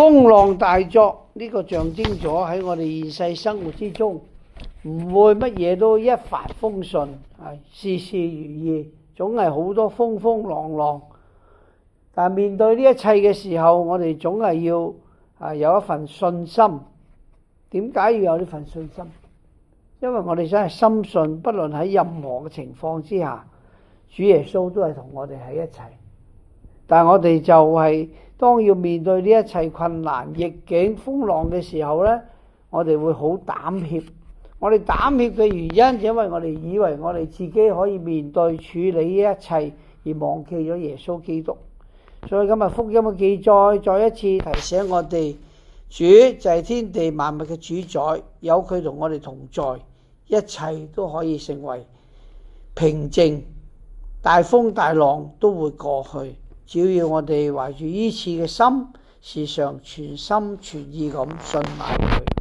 風浪大作呢個象徵咗喺我哋現世生活之中，唔會乜嘢都一帆風順，事事如意，總係好多風風浪浪。但係面對呢一切嘅時候，我哋總係要有一份信心。點解要有呢份信心？因為我哋真係深信，不論喺任何嘅情況之下，主耶穌都係同我哋喺一齊。但係我哋就係當要面對呢一切困難、逆境、風浪嘅時候呢，我哋會好膽怯。我哋膽怯嘅原因，因為我哋以為我哋自己可以面對處理呢一切，而忘記咗耶穌基督。所以今日福音嘅記載再一次提醒我哋，主就係天地萬物嘅主宰，有佢同我哋同在，一切都可以成為平靜，大風大浪都會過去。只要我哋懷住依次嘅心，時常全心全意咁信賴佢。